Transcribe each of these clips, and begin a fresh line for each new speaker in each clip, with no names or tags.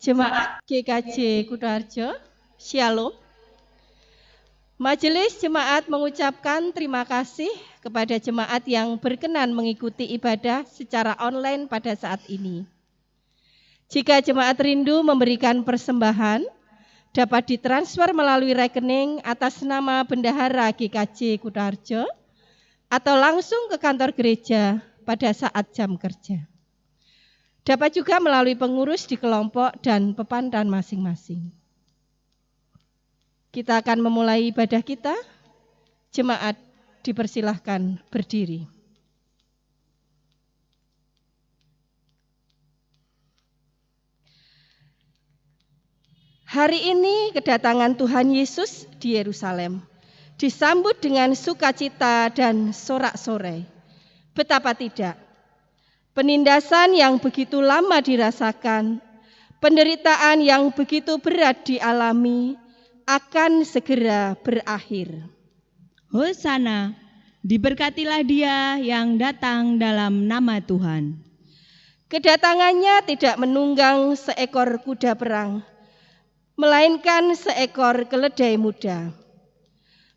Jemaat GKJ Kutoarjo, Shalom. Majelis Jemaat mengucapkan terima kasih kepada jemaat yang berkenan mengikuti ibadah secara online pada saat ini. Jika jemaat rindu memberikan persembahan, dapat ditransfer melalui rekening atas nama Bendahara GKJ Kutoarjo atau langsung ke kantor gereja pada saat jam kerja. Dapat juga melalui pengurus di kelompok dan pepantan masing-masing. Kita akan memulai ibadah kita. Jemaat dipersilahkan berdiri. Hari ini kedatangan Tuhan Yesus di Yerusalem disambut dengan sukacita dan sorak-sorai. Betapa tidak? Penindasan yang begitu lama dirasakan, penderitaan yang begitu berat dialami, akan segera berakhir.
Hosana, diberkatilah Dia yang datang dalam nama Tuhan.
Kedatangannya tidak menunggang seekor kuda perang, melainkan seekor keledai muda.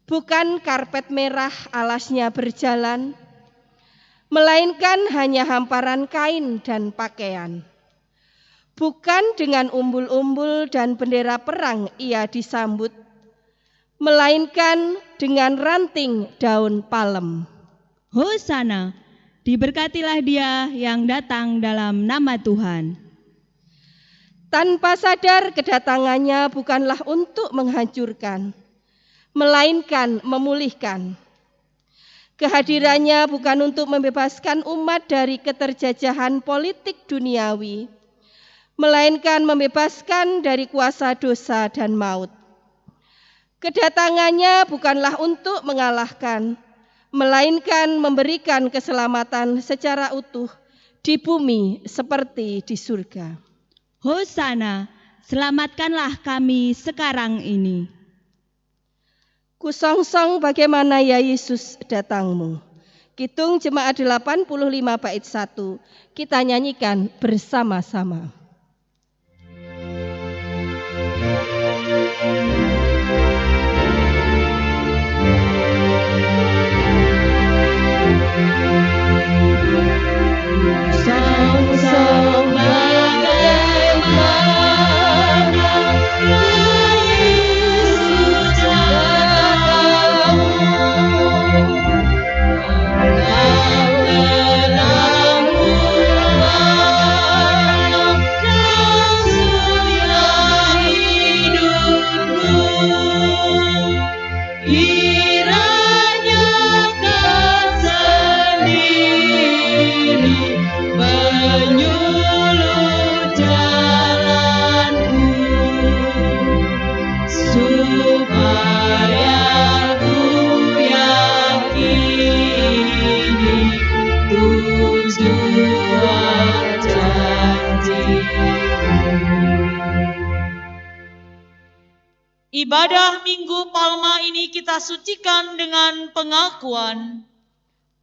Bukan karpet merah alasnya berjalan, melainkan hanya hamparan kain dan pakaian. Bukan dengan umbul-umbul dan bendera perang ia disambut, melainkan dengan ranting daun palem.
Hosana, diberkatilah Dia yang datang dalam nama Tuhan.
Tanpa sadar kedatangannya bukanlah untuk menghancurkan, melainkan memulihkan. Kehadirannya bukan untuk membebaskan umat dari keterjajahan politik duniawi, melainkan membebaskan dari kuasa dosa dan maut. Kedatangannya bukanlah untuk mengalahkan, melainkan memberikan keselamatan secara utuh di bumi seperti di surga.
Hosana, selamatkanlah kami sekarang ini.
Kusongsong bagaimana ya Yesus datangmu. Kitung Jemaat 85 bait 1. Kita nyanyikan bersama-sama.
Songsong bagaimana Yesus datangmu. Kau terang menyalakan surya hidupku. Kiranya kau sendiri menyuluh jalanku, supaya ku yakini tujuan janjimu.
Ibadah Minggu Palma ini kita sucikan dengan pengakuan.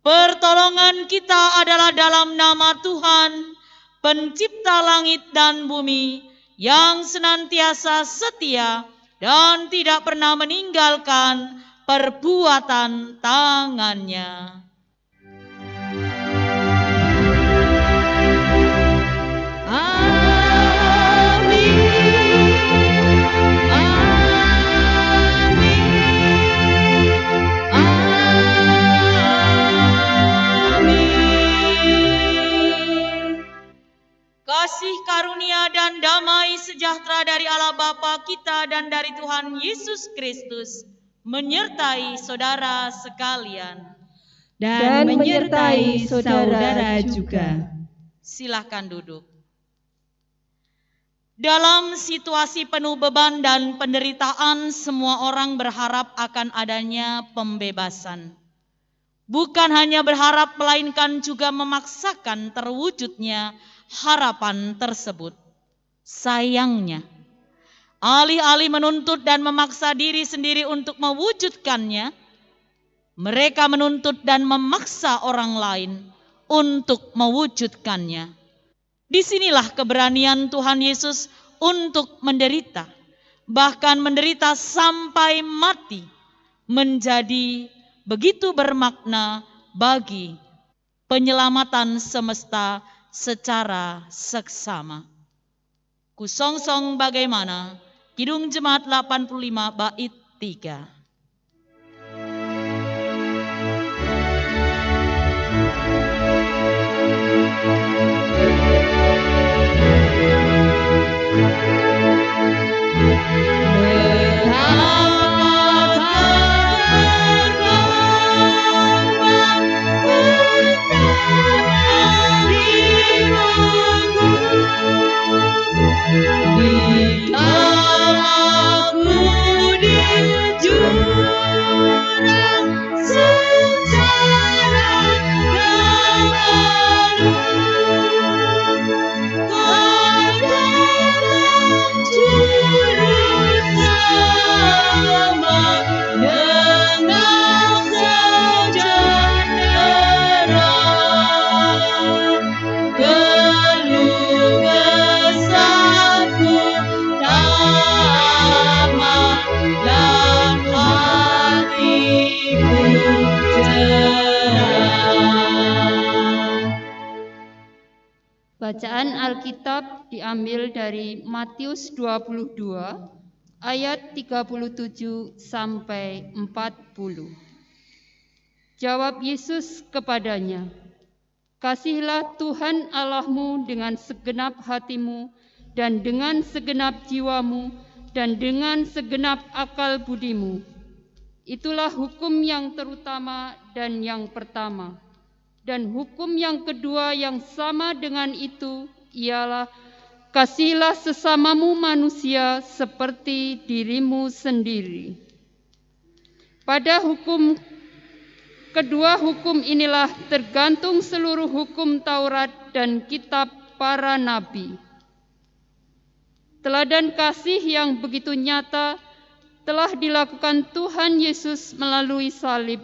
Pertolongan kita adalah dalam nama Tuhan, pencipta langit dan bumi, yang senantiasa setia dan tidak pernah meninggalkan perbuatan tangannya. Kasih karunia dan damai sejahtera dari Allah Bapa kita dan dari Tuhan Yesus Kristus menyertai saudara sekalian.
Dan menyertai saudara juga.
Silakan duduk. Dalam situasi penuh beban dan penderitaan, semua orang berharap akan adanya pembebasan. Bukan hanya berharap, melainkan juga memaksakan terwujudnya harapan tersebut. Sayangnya, alih-alih menuntut dan memaksa diri sendiri untuk mewujudkannya, mereka menuntut dan memaksa orang lain untuk mewujudkannya. Disinilah keberanian Tuhan Yesus untuk menderita, bahkan menderita sampai mati, menjadi begitu bermakna bagi penyelamatan semesta secara seksama. Kusongsong bagaimana? Kidung Jemaat 85 bait 3.
Bacaan Alkitab diambil dari Matius 22 ayat 37 sampai 40. Jawab Yesus kepadanya, "Kasihilah Tuhan Allahmu dengan segenap hatimu dan dengan segenap jiwamu dan dengan segenap akal budimu. Itulah hukum yang terutama dan yang pertama. Dan hukum yang kedua yang sama dengan itu ialah kasihilah sesamamu manusia seperti dirimu sendiri. Pada kedua hukum inilah tergantung seluruh hukum Taurat dan kitab para nabi. Teladan kasih yang begitu nyata telah dilakukan Tuhan Yesus melalui salib,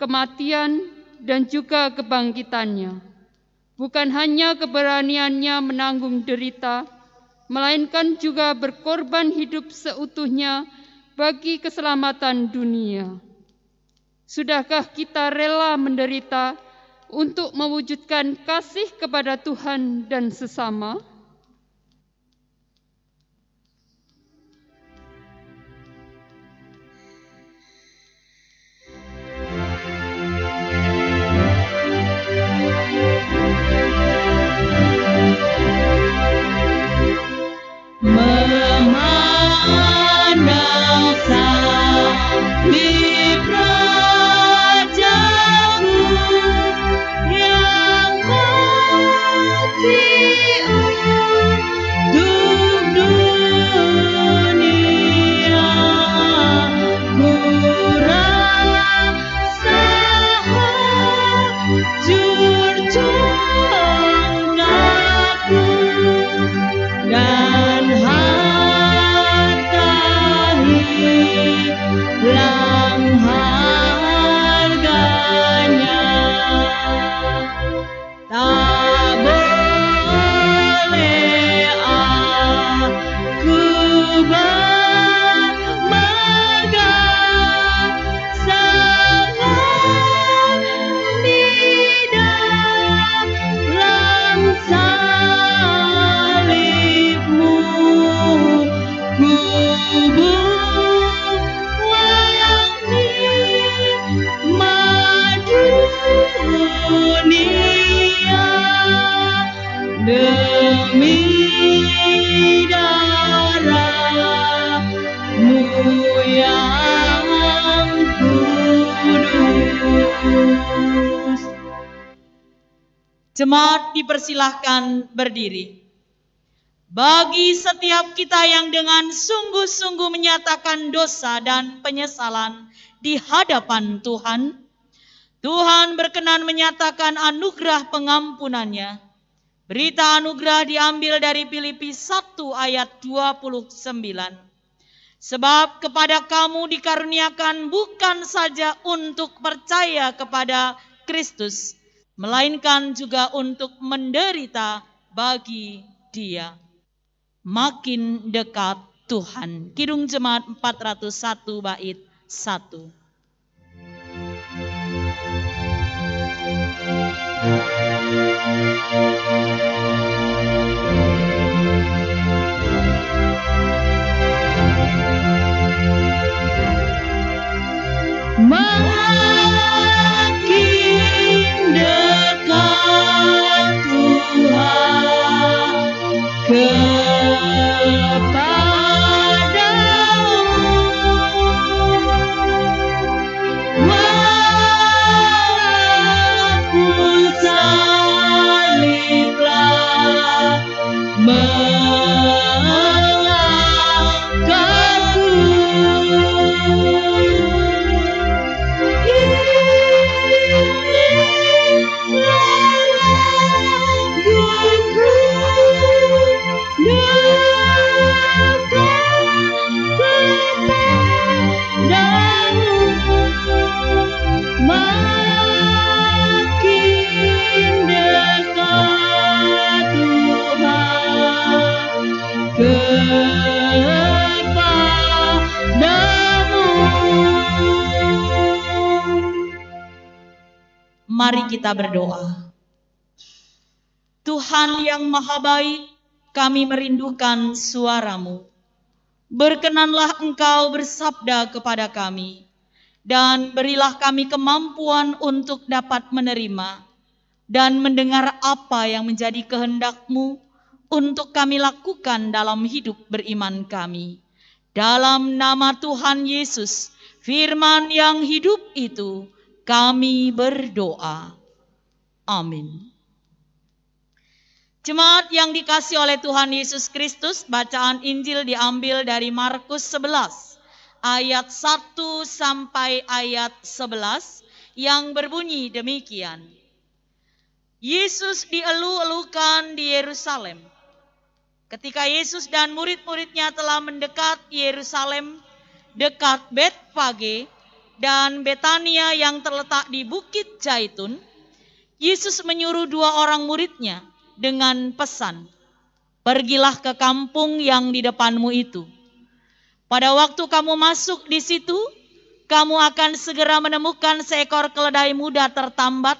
kematian, dan juga kebangkitannya. Bukan hanya keberaniannya menanggung derita, melainkan juga berkorban hidup seutuhnya bagi keselamatan dunia. Sudahkah kita rela menderita untuk mewujudkan kasih kepada Tuhan dan sesama?
Memandang salib Rajaku yang mati untuk dunia, ku rasa hancur congkakku dan hilang harganya. Tak boleh aku bermegah salam di dalam salibmu, ku dunia demi darahmu yang kudus.
Jemaat dipersilahkan berdiri. Bagi setiap kita yang dengan sungguh-sungguh menyatakan dosa dan penyesalan di hadapan Tuhan, Tuhan berkenan menyatakan anugerah pengampunannya. Berita anugerah diambil dari Filipi 1 ayat 29. Sebab kepada kamu dikaruniakan bukan saja untuk percaya kepada Kristus, melainkan juga untuk menderita bagi Dia. makin dekat Tuhan. Kidung Jemaat 401 bait 1.
Makin dekat Tuhan kepadamu, walaupun saliblah
Mari kita berdoa. Tuhan yang maha baik, kami merindukan suara-Mu. Berkenanlah Engkau bersabda kepada kami, dan berilah kami kemampuan untuk dapat menerima dan mendengar apa yang menjadi kehendak-Mu untuk kami lakukan dalam hidup beriman kami. Dalam nama Tuhan Yesus, firman yang hidup itu, kami berdoa. Amin. Jemaat yang dikasihi oleh Tuhan Yesus Kristus, bacaan Injil diambil dari Markus 11 ayat 1 sampai ayat 11 yang berbunyi demikian. Yesus dielu-elukan di Yerusalem. Ketika Yesus dan murid-muridnya telah mendekat Yerusalem, dekat Betfage dan Betania yang terletak di Bukit Zaitun, Yesus menyuruh 2 orang muridnya dengan pesan, "Pergilah ke kampung yang di depanmu itu. Pada waktu kamu masuk di situ, kamu akan segera menemukan seekor keledai muda tertambat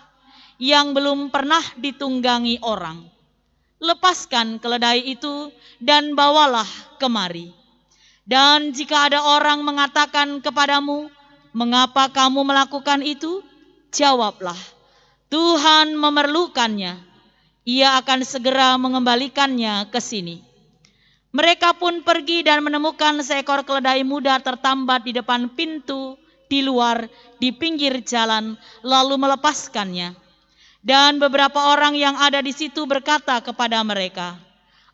yang belum pernah ditunggangi orang. Lepaskan keledai itu dan bawalah kemari. Dan jika ada orang mengatakan kepadamu, 'Mengapa kamu melakukan itu?' Jawablah, 'Tuhan memerlukannya. Ia akan segera mengembalikannya ke sini.' Mereka pun pergi dan menemukan seekor keledai muda tertambat di depan pintu, di luar, di pinggir jalan, lalu melepaskannya. Dan beberapa orang yang ada di situ berkata kepada mereka,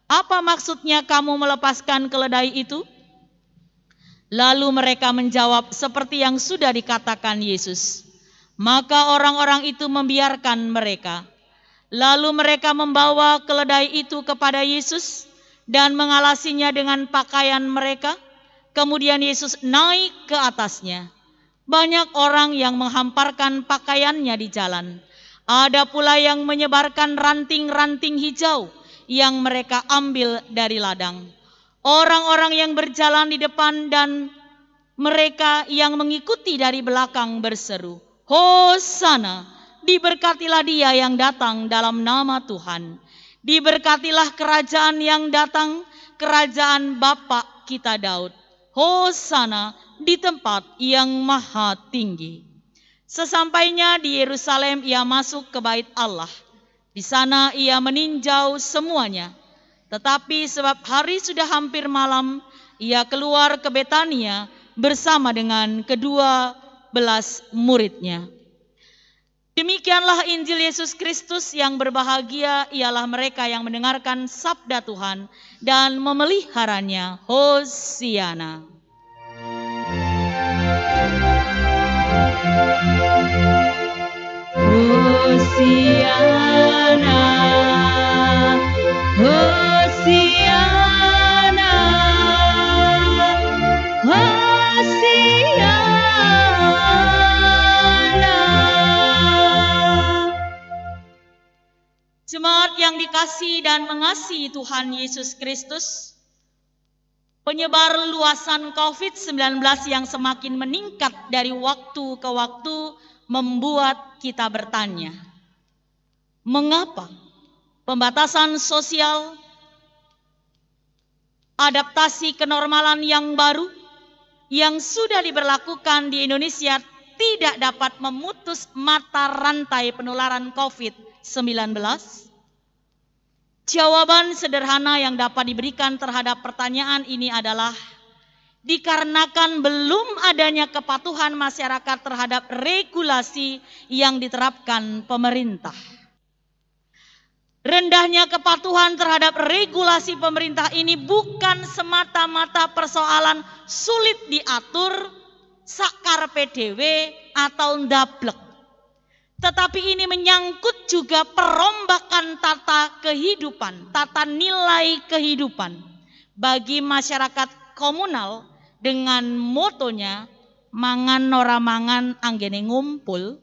'Apa maksudnya kamu melepaskan keledai itu?' Lalu mereka menjawab seperti yang sudah dikatakan Yesus. Maka orang-orang itu membiarkan mereka. Lalu mereka membawa keledai itu kepada Yesus dan mengalasinya dengan pakaian mereka. Kemudian Yesus naik ke atasnya. Banyak orang yang menghamparkan pakaiannya di jalan. Ada pula yang menyebarkan ranting-ranting hijau yang mereka ambil dari ladang. Orang-orang yang berjalan di depan dan mereka yang mengikuti dari belakang berseru, 'Hosana, diberkatilah Dia yang datang dalam nama Tuhan. Diberkatilah kerajaan yang datang, kerajaan Bapa kita Daud. Hosana di tempat yang maha tinggi.' Sesampainya di Yerusalem, ia masuk ke bait Allah. Di sana ia meninjau semuanya. Tetapi sebab hari sudah hampir malam, ia keluar ke Betania bersama dengan ke-12 muridnya. Demikianlah Injil Yesus Kristus. Yang berbahagia ialah mereka yang mendengarkan sabda Tuhan dan memeliharanya. Hosiana.
Hosiana, Hosiana, Hosiana.
Jemaat yang dikasihi dan mengasihi Tuhan Yesus Kristus, Penyebar luasan COVID-19 yang semakin meningkat dari waktu ke waktu membuat kita bertanya, mengapa pembatasan sosial, adaptasi kenormalan yang baru yang sudah diberlakukan di Indonesia tidak dapat memutus mata rantai penularan COVID-19? Jawaban sederhana yang dapat diberikan terhadap pertanyaan ini adalah dikarenakan belum adanya kepatuhan masyarakat terhadap regulasi yang diterapkan pemerintah. Rendahnya kepatuhan terhadap regulasi pemerintah ini bukan semata-mata persoalan sulit diatur, sakar PDW atau ndablek. Tetapi ini menyangkut juga perombakan tata kehidupan, tata nilai kehidupan bagi masyarakat komunal dengan motonya mangan ora mangan anggene ngumpul,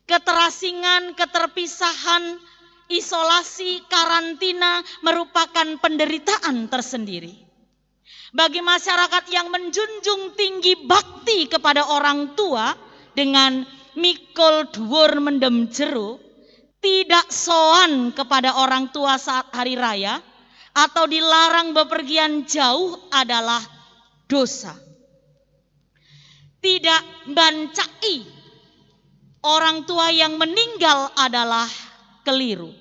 keterasingan, keterpisahan, isolasi, karantina merupakan penderitaan tersendiri. Bagi masyarakat yang menjunjung tinggi bakti kepada orang tua dengan mikul dhuwur mendem jero, tidak sowan kepada orang tua saat hari raya, atau dilarang bepergian jauh adalah dosa. Tidak bancai orang tua yang meninggal adalah keliru.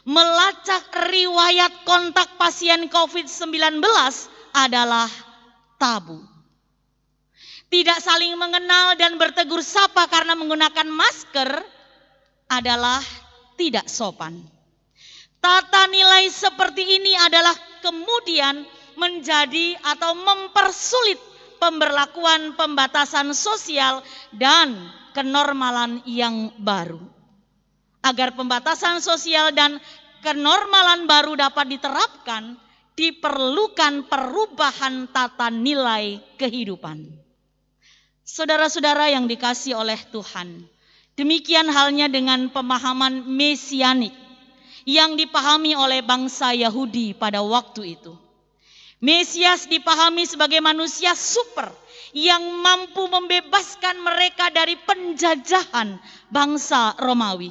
Melacak riwayat kontak pasien COVID-19 adalah tabu. Tidak saling mengenal dan bertegur sapa karena menggunakan masker adalah tidak sopan. Tata nilai seperti ini adalah kemudian menjadi atau mempersulit pemberlakuan pembatasan sosial dan kenormalan yang baru. Agar pembatasan sosial dan kenormalan baru dapat diterapkan, diperlukan perubahan tata nilai kehidupan. Saudara-saudara yang dikasihi oleh Tuhan, demikian halnya dengan pemahaman mesianik yang dipahami oleh bangsa Yahudi pada waktu itu. Mesias dipahami sebagai manusia super yang mampu membebaskan mereka dari penjajahan bangsa Romawi.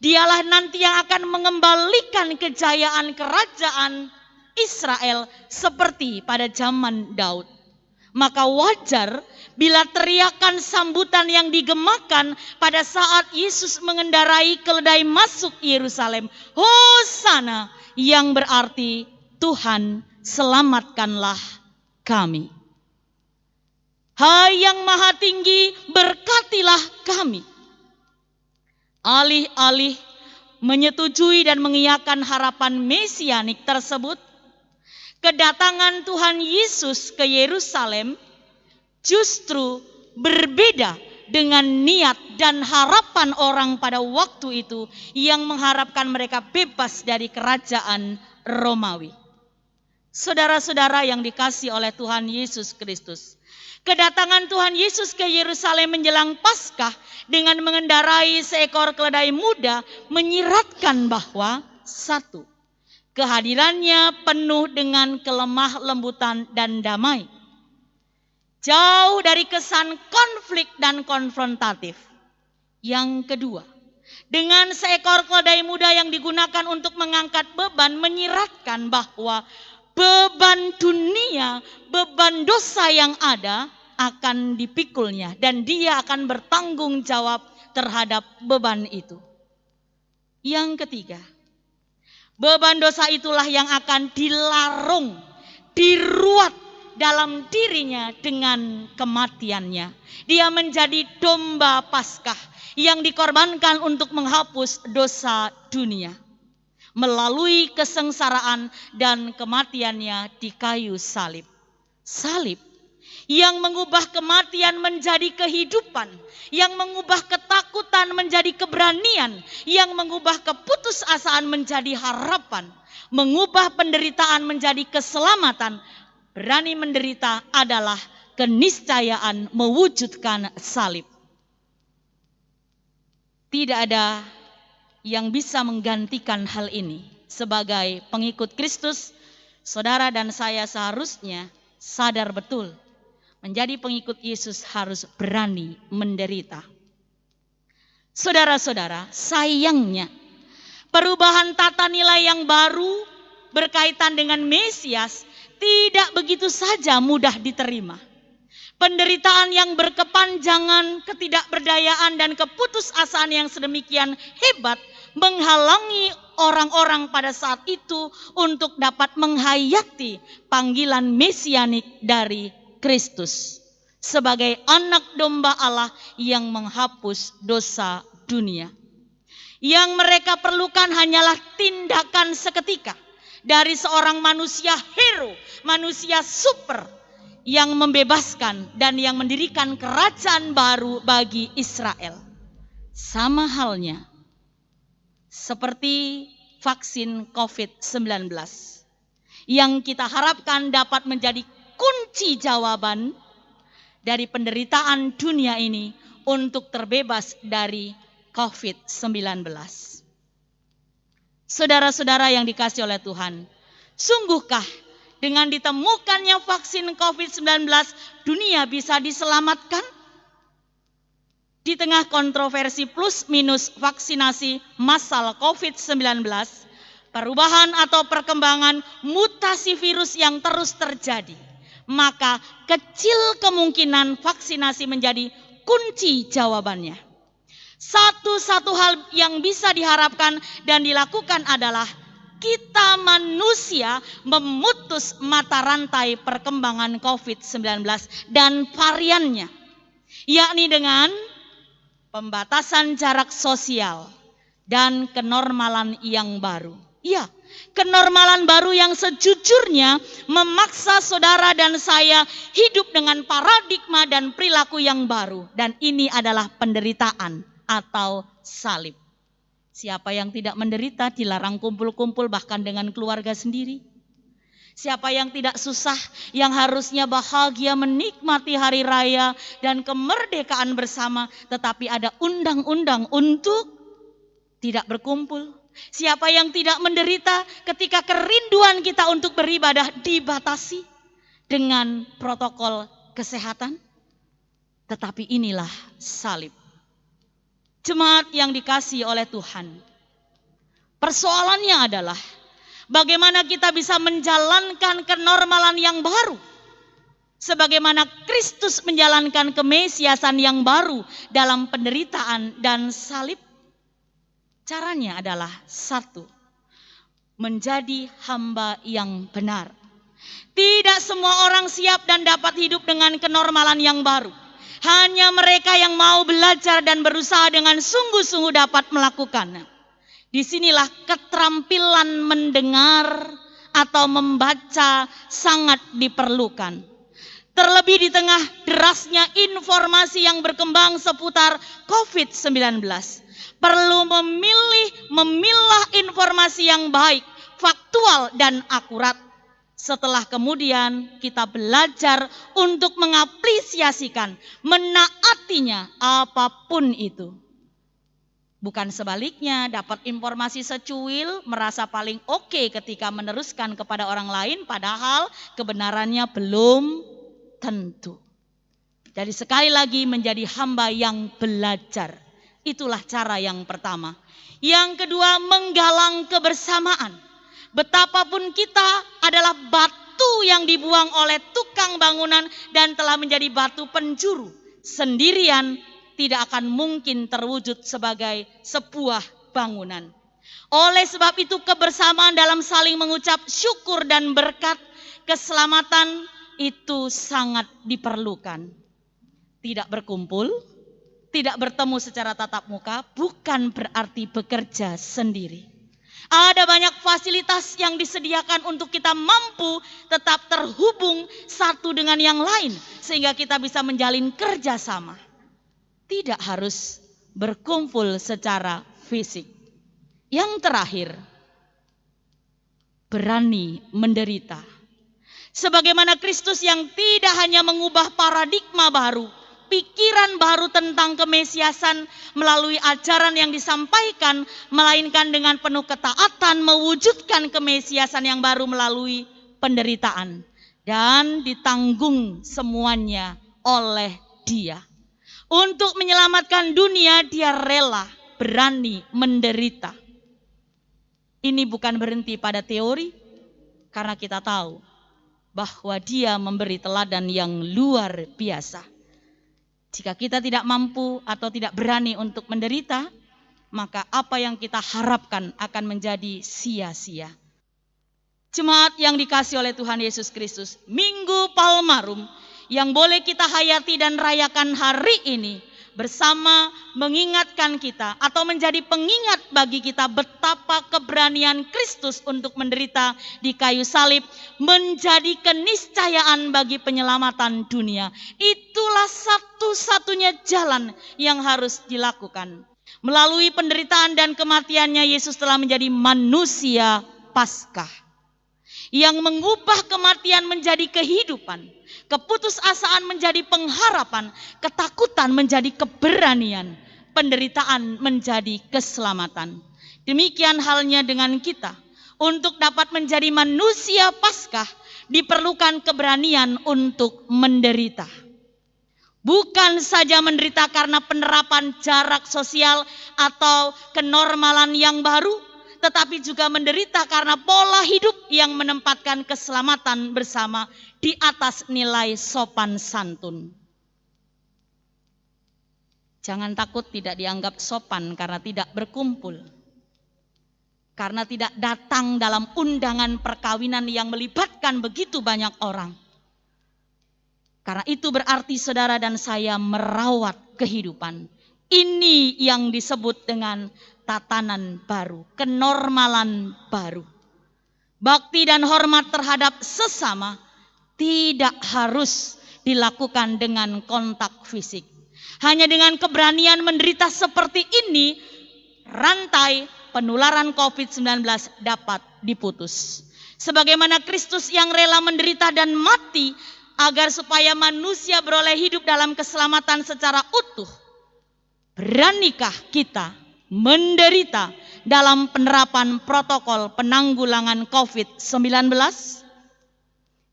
Dialah nanti yang akan mengembalikan kejayaan kerajaan Israel seperti pada zaman Daud. Maka wajar bila teriakan sambutan yang digemakan pada saat Yesus mengendarai keledai masuk Yerusalem, Hosana, yang berarti Tuhan selamatkanlah kami. Hai yang maha tinggi, berkatilah kami. Alih-alih menyetujui dan mengiyakan harapan mesianik tersebut, kedatangan Tuhan Yesus ke Yerusalem justru berbeda dengan niat dan harapan orang pada waktu itu yang mengharapkan mereka bebas dari kerajaan Romawi. Saudara-saudara yang dikasihi oleh Tuhan Yesus Kristus, kedatangan Tuhan Yesus ke Yerusalem menjelang Paskah dengan mengendarai seekor keledai muda menyiratkan bahwa satu, kehadirannya penuh dengan kelemah lembutan dan damai. Jauh dari kesan konflik dan konfrontatif. Yang kedua, dengan seekor keledai muda yang digunakan untuk mengangkat beban menyiratkan bahwa beban dunia, beban dosa yang ada akan dipikulnya dan dia akan bertanggung jawab terhadap beban itu. Yang ketiga, beban dosa itulah yang akan dilarung, diruat dalam dirinya dengan kematiannya. Dia menjadi domba Paskah yang dikorbankan untuk menghapus dosa dunia melalui kesengsaraan dan kematiannya di kayu salib. Salib yang mengubah kematian menjadi kehidupan, yang mengubah ketakutan menjadi keberanian, yang mengubah keputusasaan menjadi harapan, mengubah penderitaan menjadi keselamatan. Berani menderita adalah keniscayaan mewujudkan salib. Tidak ada yang bisa menggantikan hal ini. Sebagai pengikut Kristus, saudara dan saya seharusnya sadar betul menjadi pengikut Yesus harus berani menderita. Saudara-saudara, sayangnya perubahan tata nilai yang baru berkaitan dengan Mesias tidak begitu saja mudah diterima. Penderitaan yang berkepanjangan, ketidakberdayaan dan keputusasaan yang sedemikian hebat menghalangi orang-orang pada saat itu untuk dapat menghayati panggilan mesianik dari Kristus sebagai anak domba Allah yang menghapus dosa dunia. Yang mereka perlukan hanyalah tindakan seketika dari seorang manusia hero, manusia super yang membebaskan dan yang mendirikan kerajaan baru bagi Israel. Sama halnya seperti vaksin COVID-19 yang kita harapkan dapat menjadi kunci jawaban dari penderitaan dunia ini untuk terbebas dari COVID-19. Saudara-saudara yang dikasihi oleh Tuhan, sungguhkah dengan ditemukannya vaksin COVID-19 dunia bisa diselamatkan? Di tengah kontroversi plus minus vaksinasi massal COVID-19, perubahan atau perkembangan mutasi virus yang terus terjadi, maka kecil kemungkinan vaksinasi menjadi kunci jawabannya. Satu-satu hal yang bisa diharapkan dan dilakukan adalah kita manusia memutus mata rantai perkembangan COVID-19 dan variannya, yakni dengan pembatasan jarak sosial dan kenormalan yang baru. Ya, kenormalan baru yang sejujurnya memaksa saudara dan saya hidup dengan paradigma dan perilaku yang baru. Dan ini adalah penderitaan atau salib. Siapa yang tidak menderita dilarang kumpul-kumpul bahkan dengan keluarga sendiri. Siapa yang tidak susah, yang harusnya bahagia menikmati hari raya dan kemerdekaan bersama, tetapi ada undang-undang untuk tidak berkumpul. Siapa yang tidak menderita ketika kerinduan kita untuk beribadah dibatasi dengan protokol kesehatan. Tetapi inilah salib. Jemaat yang dikasihi oleh Tuhan, persoalannya adalah bagaimana kita bisa menjalankan kenormalan yang baru. Sebagaimana Kristus menjalankan kemesiasan yang baru dalam penderitaan dan salib. Caranya adalah satu, menjadi hamba yang benar. Tidak semua orang siap dan dapat hidup dengan kenormalan yang baru. Hanya mereka yang mau belajar dan berusaha dengan sungguh-sungguh dapat melakukannya. Disinilah keterampilan mendengar atau membaca sangat diperlukan. Terlebih di tengah derasnya informasi yang berkembang seputar COVID-19. Perlu memilah informasi yang baik, faktual dan akurat. Setelah kemudian kita belajar untuk mengapresiasikan, menaatinya apapun itu. Bukan sebaliknya, dapat informasi secuil, merasa paling oke ketika meneruskan kepada orang lain, padahal kebenarannya belum tentu. Jadi sekali lagi menjadi hamba yang belajar. Itulah cara yang pertama. Yang kedua, menggalang kebersamaan. Betapapun kita adalah batu yang dibuang oleh tukang bangunan dan telah menjadi batu penjuru, sendirian tidak akan mungkin terwujud sebagai sebuah bangunan. Oleh sebab itu kebersamaan dalam saling mengucap syukur dan berkat keselamatan itu sangat diperlukan. Tidak berkumpul, tidak bertemu secara tatap muka bukan berarti bekerja sendiri. Ada banyak fasilitas yang disediakan untuk kita mampu tetap terhubung satu dengan yang lain. Sehingga kita bisa menjalin kerjasama. Tidak harus berkumpul secara fisik. Yang terakhir, berani menderita. Sebagaimana Kristus yang tidak hanya mengubah paradigma baru, pikiran baru tentang kemesiasan melalui ajaran yang disampaikan, melainkan dengan penuh ketaatan mewujudkan kemesiasan yang baru melalui penderitaan. dan ditanggung semuanya oleh Dia. Untuk menyelamatkan dunia, Dia rela, berani menderita. Ini bukan berhenti pada teori, karena kita tahu bahwa Dia memberi teladan yang luar biasa. Jika kita tidak mampu atau tidak berani untuk menderita, maka apa yang kita harapkan akan menjadi sia-sia. Jemaat yang dikasihi oleh Tuhan Yesus Kristus, Minggu Palmarum yang boleh kita hayati dan rayakan hari ini bersama mengingatkan kita atau menjadi pengingat bagi kita betapa keberanian Kristus untuk menderita di kayu salib menjadi keniscayaan bagi penyelamatan dunia. Itulah satu-satunya jalan yang harus dilakukan. Melalui penderitaan dan kematiannya, Yesus telah menjadi manusia Paskah yang mengubah kematian menjadi kehidupan, keputusasaan menjadi pengharapan, ketakutan menjadi keberanian, penderitaan menjadi keselamatan. Demikian halnya dengan kita. Untuk dapat menjadi manusia Paskah, diperlukan keberanian untuk menderita. Bukan saja menderita karena penerapan jarak sosial atau kenormalan yang baru, tetapi juga menderita karena pola hidup yang menempatkan keselamatan bersama di atas nilai sopan santun. Jangan takut tidak dianggap sopan karena tidak berkumpul, karena tidak datang dalam undangan perkawinan yang melibatkan begitu banyak orang. Karena itu berarti saudara dan saya merawat kehidupan. Ini yang disebut dengan tatanan baru, kenormalan baru. Bakti dan hormat terhadap sesama tidak harus dilakukan dengan kontak fisik. Hanya dengan keberanian menderita seperti ini, rantai penularan COVID-19 dapat diputus. Sebagaimana Kristus yang rela menderita dan mati agar supaya manusia beroleh hidup dalam keselamatan secara utuh. Beranikah kita menderita dalam penerapan protokol penanggulangan COVID-19?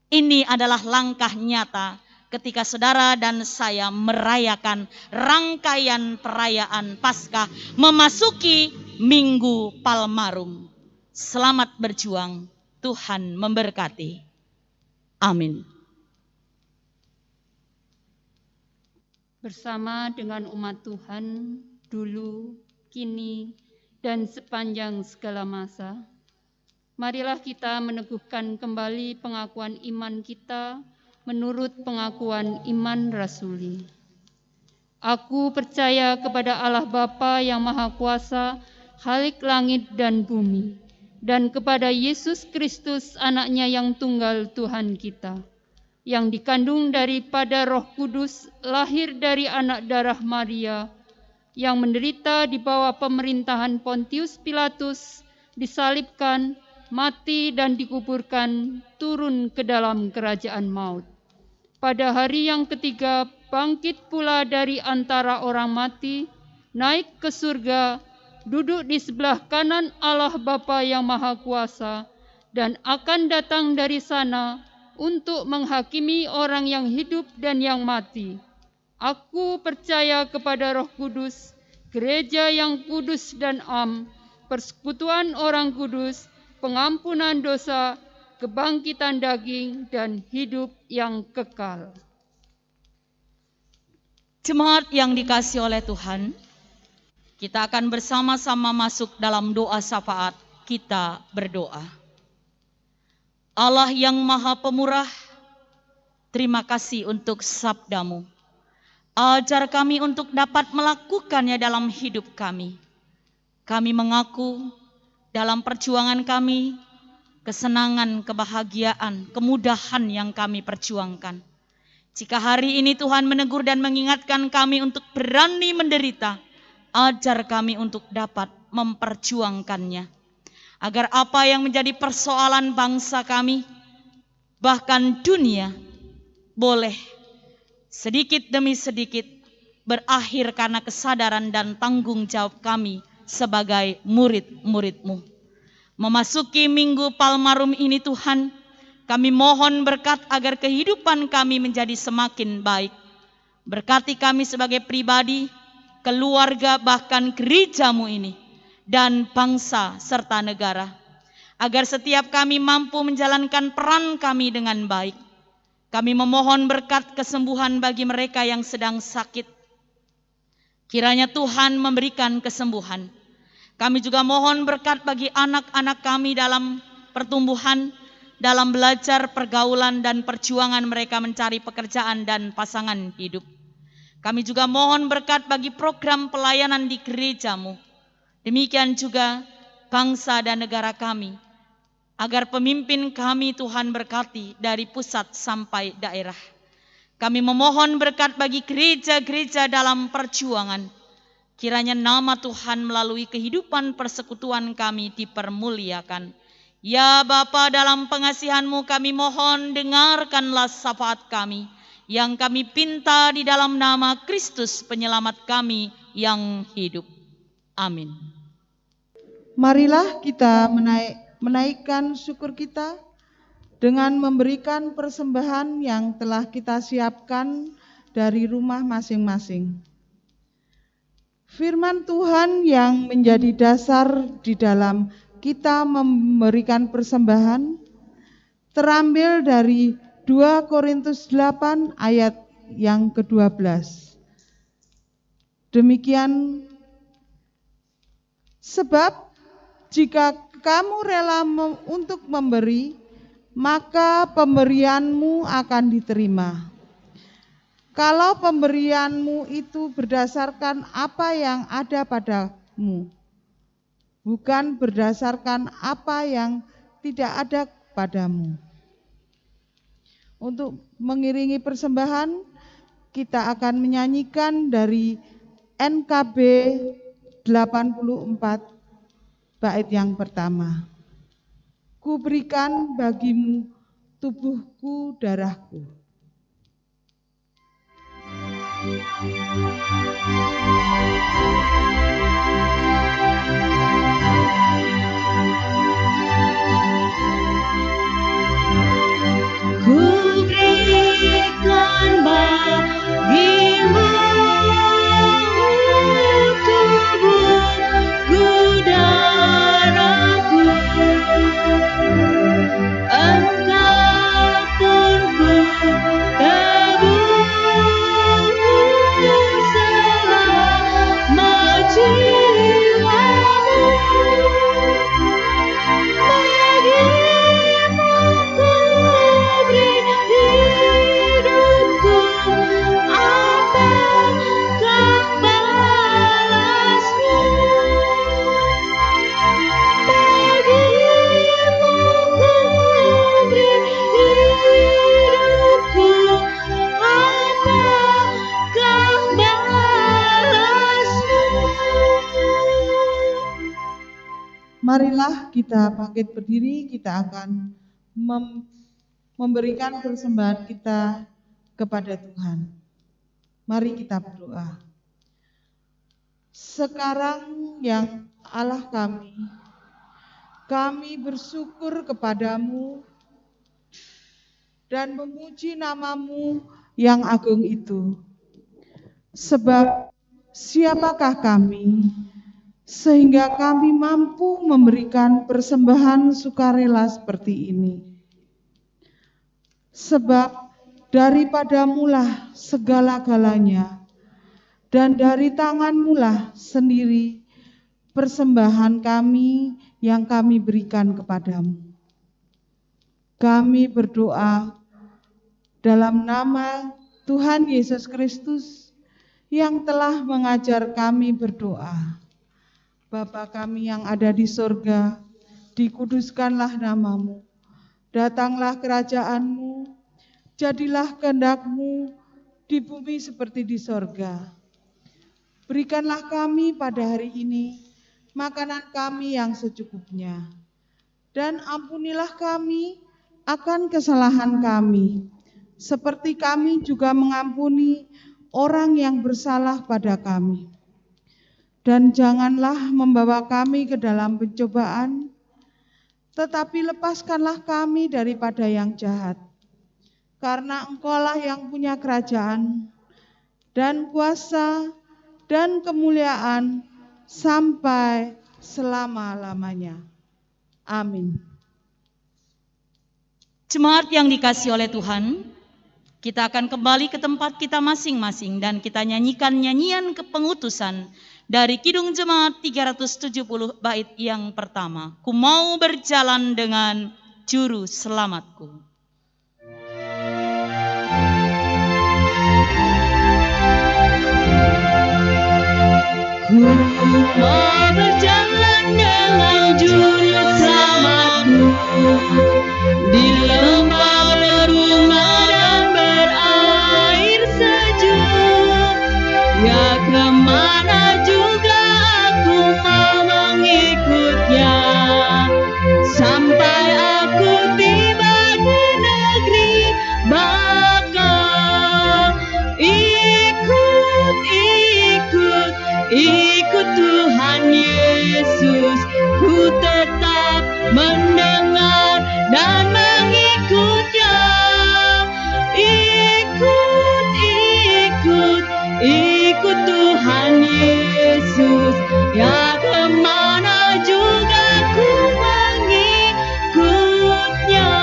Ini adalah langkah nyata ketika saudara dan saya merayakan rangkaian perayaan Paskah memasuki Minggu Palmarum. Selamat berjuang, Tuhan memberkati. Amin.
Bersama dengan umat Tuhan dulu, kini, dan sepanjang segala masa, marilah kita meneguhkan kembali pengakuan iman kita menurut pengakuan iman rasuli. Aku percaya kepada Allah Bapa yang Maha Kuasa, Khalik langit dan bumi, dan kepada Yesus Kristus anaknya yang tunggal Tuhan kita, yang dikandung daripada Roh Kudus, lahir dari anak darah Maria, yang menderita di bawah pemerintahan Pontius Pilatus, disalibkan, mati dan dikuburkan, turun ke dalam kerajaan maut. Pada hari yang ketiga bangkit pula dari antara orang mati, naik ke surga, duduk di sebelah kanan Allah Bapa yang Maha Kuasa, dan akan datang dari sana untuk menghakimi orang yang hidup dan yang mati. Aku percaya kepada Roh Kudus, gereja yang kudus dan am, persekutuan orang kudus, pengampunan dosa, kebangkitan daging, dan hidup yang kekal.
Jemaat yang dikasihi oleh Tuhan, kita akan bersama-sama masuk dalam doa syafaat. Kita berdoa. Allah yang Maha Pemurah, terima kasih untuk sabda-Mu. Ajar kami untuk dapat melakukannya dalam hidup kami. Kami mengaku dalam perjuangan kami, kesenangan, kebahagiaan, kemudahan yang kami perjuangkan. Jika hari ini Tuhan menegur dan mengingatkan kami untuk berani menderita, ajar kami untuk dapat memperjuangkannya. Agar apa yang menjadi persoalan bangsa kami, bahkan dunia, boleh sedikit demi sedikit berakhir karena kesadaran dan tanggung jawab kami sebagai murid-murid-Mu. Memasuki Minggu Palmarum ini Tuhan, Kami mohon berkat agar kehidupan kami menjadi semakin baik. Berkati kami sebagai pribadi, keluarga, bahkan gerejamu ini, dan bangsa serta negara. Agar setiap kami mampu menjalankan peran kami dengan baik. Kami memohon berkat kesembuhan bagi mereka yang sedang sakit. Kiranya Tuhan memberikan kesembuhan. Kami juga mohon berkat bagi anak-anak kami dalam pertumbuhan, dalam belajar, pergaulan, dan perjuangan mereka mencari pekerjaan dan pasangan hidup. Kami juga mohon berkat bagi program pelayanan di gerejamu. Demikian juga bangsa dan negara kami. Agar pemimpin kami Tuhan berkati dari pusat sampai daerah. Kami memohon berkat bagi gereja-gereja dalam perjuangan. Kiranya nama Tuhan melalui kehidupan persekutuan kami dipermuliakan. Ya Bapa, dalam pengasihan-Mu kami mohon dengarkanlah syafaat kami yang kami pinta di dalam nama Kristus penyelamat kami yang hidup. Amin.
Marilah kita menaikkan syukur kita dengan memberikan persembahan yang telah kita siapkan dari rumah masing-masing. Firman Tuhan yang menjadi dasar di dalam kita memberikan persembahan terambil dari 2 Korintus 8 ayat yang ke-12. Demikian, sebab jika kamu rela untuk memberi, maka pemberianmu akan diterima. Kalau pemberianmu itu berdasarkan apa yang ada padamu, bukan berdasarkan apa yang tidak ada padamu. Untuk mengiringi persembahan, kita akan menyanyikan dari NKB 84 bait yang pertama. Ku berikan bagimu tubuhku, darahku.
Ku berikan bagimu tubuhku, darahku. Engkau pun ku tebus selama jiwamu. Bagimu ku beri hidupku, apakah balasmu? Bagimu ku beri hidupku, apakah balasmu?
Marilah kita bangkit berdiri, kita akan memberikan persembahan kita kepada Tuhan. Mari kita berdoa. Sekarang yang Allah kami bersyukur kepadamu dan memuji nama-Mu yang agung itu. Sebab siapakah kami sehingga kami mampu memberikan persembahan sukarela seperti ini? Sebab daripadamu-lah segala-galanya, dan dari tangan-Mu-lah sendiri persembahan kami yang kami berikan kepadamu. Kami berdoa dalam nama Tuhan Yesus Kristus yang telah mengajar kami berdoa. Bapa kami yang ada di sorga, dikuduskanlah nama-Mu, datanglah kerajaan-Mu, jadilah kehendak-Mu di bumi seperti di sorga. Berikanlah kami pada hari ini makanan kami yang secukupnya, dan ampunilah kami akan kesalahan kami, seperti kami juga mengampuni orang yang bersalah pada kami. Dan janganlah membawa kami ke dalam pencobaan, tetapi lepaskanlah kami daripada yang jahat. Karena Engkaulah yang punya kerajaan dan kuasa dan kemuliaan sampai selama-lamanya. Amin.
Jemaat yang dikasihi oleh Tuhan, kita akan kembali ke tempat kita masing-masing dan kita nyanyikan nyanyian kepengutusan dari Kidung Jemaat 370 bait yang pertama. Ku mau berjalan dengan juru selamatku.
Ku mau berjalan dengan juru selamatku di lembah berbunga dan berair sejuk. Ya kemana juga aku mau mengikutnya, sampai aku tiba di negeri bakal. Ikut Tuhan Yesus, ku tetap mendengar dan mengikutnya. Ikut Tuhan Yesus, ya kemana juga ku mengikutnya.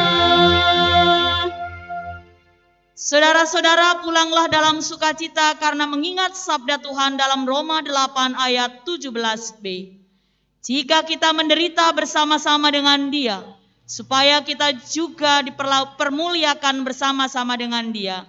Saudara-saudara, pulanglah dalam sukacita karena mengingat sabda Tuhan dalam Roma 8 ayat 17b. Jika kita menderita bersama-sama dengan Dia, supaya kita juga dipermuliakan bersama-sama dengan Dia.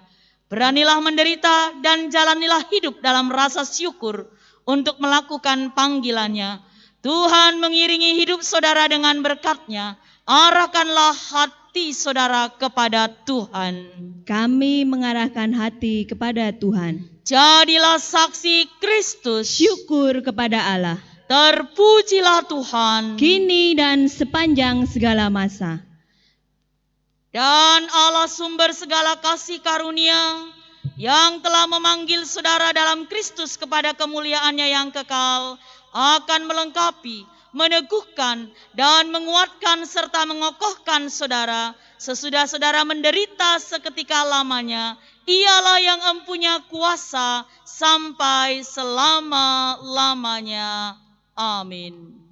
Beranilah menderita dan jalanilah hidup dalam rasa syukur untuk melakukan panggilannya. Tuhan mengiringi hidup saudara dengan berkat-Nya. Arahkanlah hati saudara kepada Tuhan.
Kami mengarahkan hati kepada Tuhan.
Jadilah saksi Kristus.
Syukur kepada Allah,
Terpujilah Tuhan.
kini dan sepanjang segala masa.
Dan Allah sumber segala kasih karunia yang telah memanggil saudara dalam Kristus kepada kemuliaannya yang kekal akan melengkapi, meneguhkan dan menguatkan serta mengokohkan saudara sesudah saudara menderita seketika lamanya. Ialah yang empunya kuasa sampai selama-lamanya. Amin.